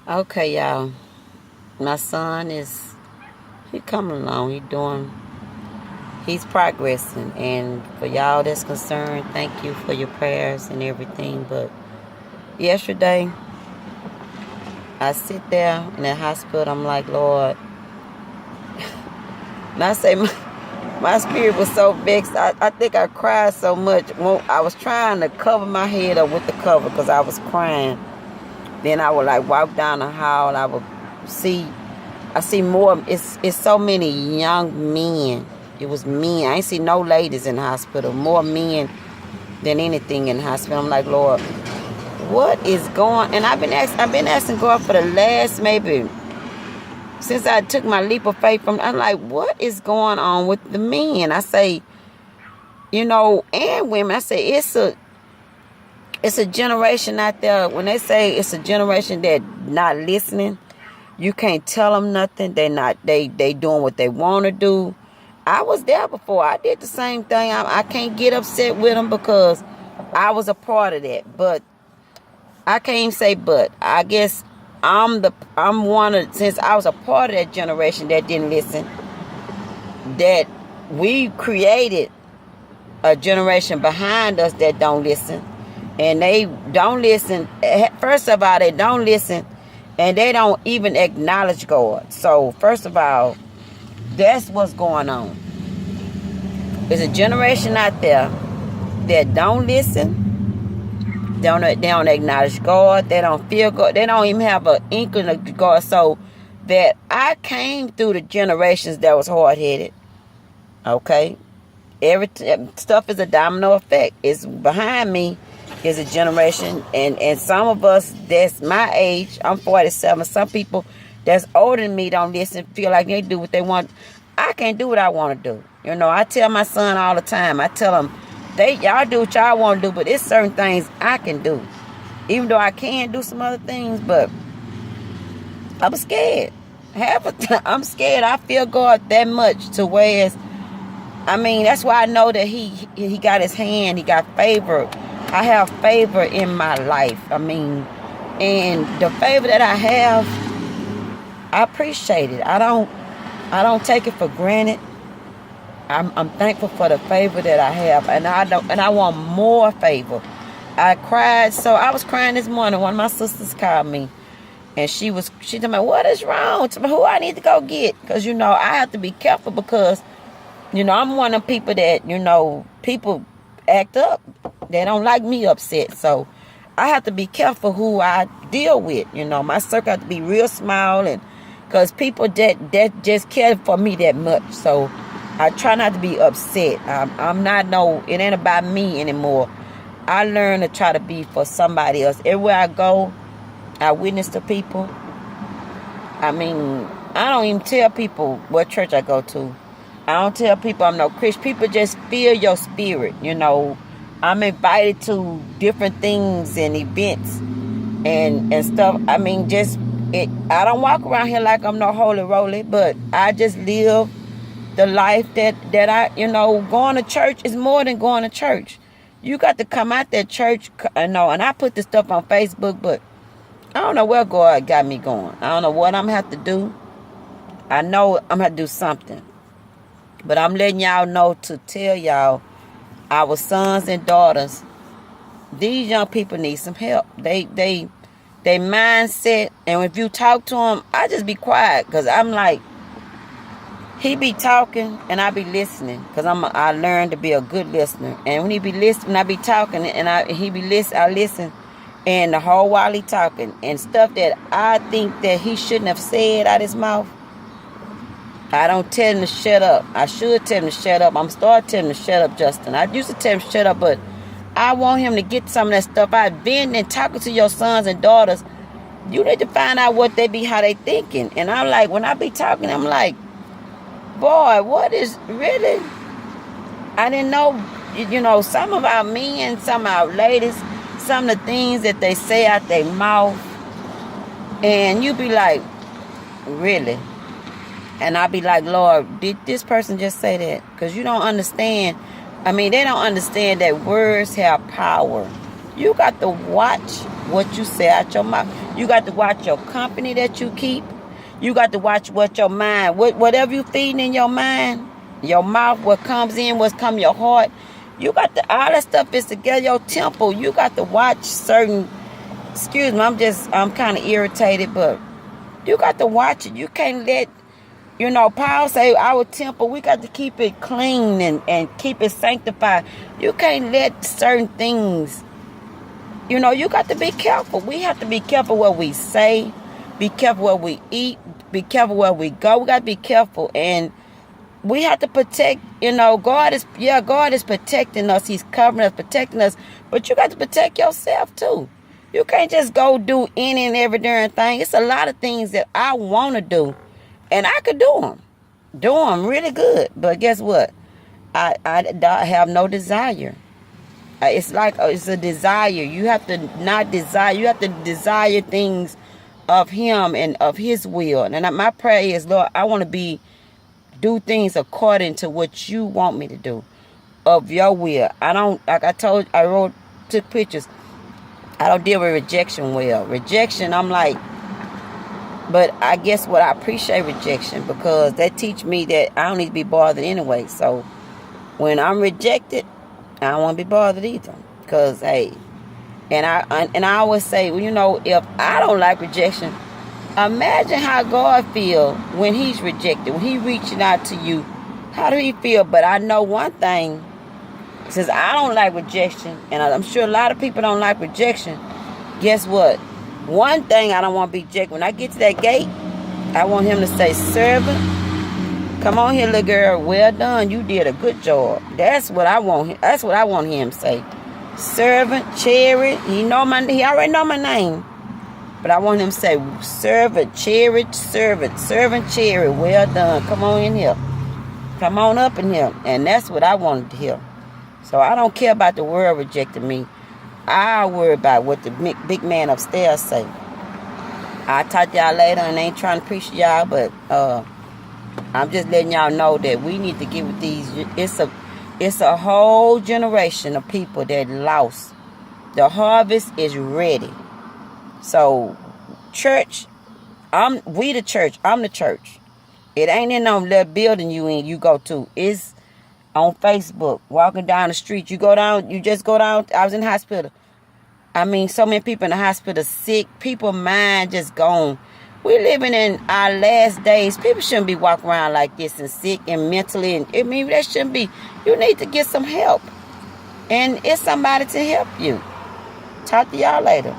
Okay, y'all. My son he coming along. He's progressing. And for y'all that's concerned, thank you for your prayers and everything. But yesterday, I sit there in the hospital. I'm like, Lord, and I say my spirit was so vexed. I think I cried so much. When I was trying to cover my head up with the cover because I was crying. Then I would like walk down the hall. See, I see more. It's so many young men. It was men. I ain't see no ladies in the hospital. More men than anything in the hospital. I'm like, Lord, what is going? And I've been asking God for the last maybe since I took my leap of faith from. I'm like, what is going on with the men? I say, and women. I say it's a generation out there. When they say it's a generation that not listening, you can't tell them nothing. They doing what they want to do. I was there before. I did the same thing. I can't get upset with them because I was a part of that. But I can't even say but. I guess I'm one of, since I was a part of that generation that didn't listen, that we created a generation behind us that don't listen. And they don't listen. First of all, they don't listen and they don't even acknowledge God. So first of all, that's what's going on. There's a generation out there that don't listen. They don't acknowledge God. They don't feel God. They don't even have an inkling of God. So that I came through the generations that was hard headed. Okay, every stuff is a domino effect. It's behind me is a generation, and some of us that's my age. I'm 47. Some people that's older than me don't listen. Feel like they do what they want. I can't do what I want to do. I tell my son all the time. I tell him, y'all do what y'all want to do, but there's certain things I can do. Even though I can do some other things, but I'm scared. I'm scared. I feel God that much to where that's why I know that he got his hand. He got favor. I have favor in my life. And the favor that I have, I appreciate it. I don't take it for granted. I'm thankful for the favor that I have, and I want more favor. I cried, so I was crying this morning. One of my sisters called me, and she told me, what is wrong? Who I need to go get? Because I have to be careful because I'm one of them people that people act up. They don't like me upset, so I have to be careful who I deal with. My circle have to be real small, and because people that just care for me that much, so I try not to be upset. I'm not it ain't about me anymore. I learn to try to be for somebody else. Everywhere I go, I witness to people. I don't even tell people what church I go to. I don't tell people I'm no Christian. People just feel your spirit. I'm invited to different things and events and stuff. I don't walk around here like I'm no holy roly, but I just live the life that I, going to church is more than going to church. You got to come out that church, and I put this stuff on Facebook, but I don't know where God got me going. I don't know what I'm going to have to do. I know I'm going to have to do something. But I'm letting y'all know to tell y'all, our sons and daughters, these young people need some help. They mindset, and if you talk to them, I just be quiet because I'm like, he be talking and I be listening because I learned to be a good listener. And when he be listening, I be talking and he be listen. I listen, and the whole while he talking and stuff that I think that he shouldn't have said out his mouth, I don't tell him to shut up. I should tell him to shut up. I'm starting telling him to shut up, Justin. I used to tell him to shut up, but I want him to get some of that stuff out. Being and talking to your sons and daughters, you need to find out what they be, how they thinking. And I'm like, when I be talking, I'm like, boy, what is really? I didn't know, some of our men, some of our ladies, some of the things that they say out their mouth. And you be like, really? And I be like, Lord, did this person just say that? Because you don't understand. They don't understand that words have power. You got to watch what you say out your mouth. You got to watch your company that you keep. You got to watch what your mind, whatever you feeding in your mind, your mouth, what comes in, what's come your heart. You got to, all that stuff is together, your temple. You got to watch certain, excuse me, I'm kind of irritated, but you got to watch it. You can't let, Paul say our temple, we got to keep it clean and keep it sanctified. You can't let certain things, you got to be careful. We have to be careful what we say, be careful what we eat, be careful where we go. We got to be careful, and we have to protect, God is protecting us. He's covering us, protecting us, but you got to protect yourself too. You can't just go do any and every darn thing. It's a lot of things that I want to do, and I could do them really good, but guess what? I have no desire. It's like, it's a desire. You have to not desire. You have to desire things of Him and of His will. And my prayer is, Lord, I want to do things according to what you want me to do, of your will. I don't, like I took pictures. I don't deal with rejection well. Rejection, I'm like, but I guess what, I appreciate rejection because that teach me that I don't need to be bothered anyway. So when I'm rejected, I don't want to be bothered either. Because, hey, and I always say, well, if I don't like rejection, imagine how God feel when He's rejected, when He reaching out to you. How do He feel? But I know one thing, since I don't like rejection, and I'm sure a lot of people don't like rejection, guess what? One thing I don't want to be rejected. When I get to that gate, I want Him to say, servant, come on here, little girl. Well done. You did a good job. That's what I want. That's what I want Him to say. Servant, Cherry. He already know my name. But I want Him to say, servant, Cherry, servant, Cherry. Well done. Come on in here. Come on up in here. And that's what I wanted to hear. So I don't care about the world rejecting me. I worry about what the big man upstairs say. I'll talk to y'all later, and I ain't trying to preach to y'all, but I'm just letting y'all know that we need to get with these. It's a whole generation of people that lost. The harvest is ready. So, church, we the church. I'm the church. It ain't in no little building you go to. It's on Facebook, walking down the street. You just go down. I was in the hospital. I mean, so many people in the hospital sick. People mind just gone. We're living in our last days. People shouldn't be walking around like this and sick and mentally. And that shouldn't be. You need to get some help. And it's somebody to help you. Talk to y'all later.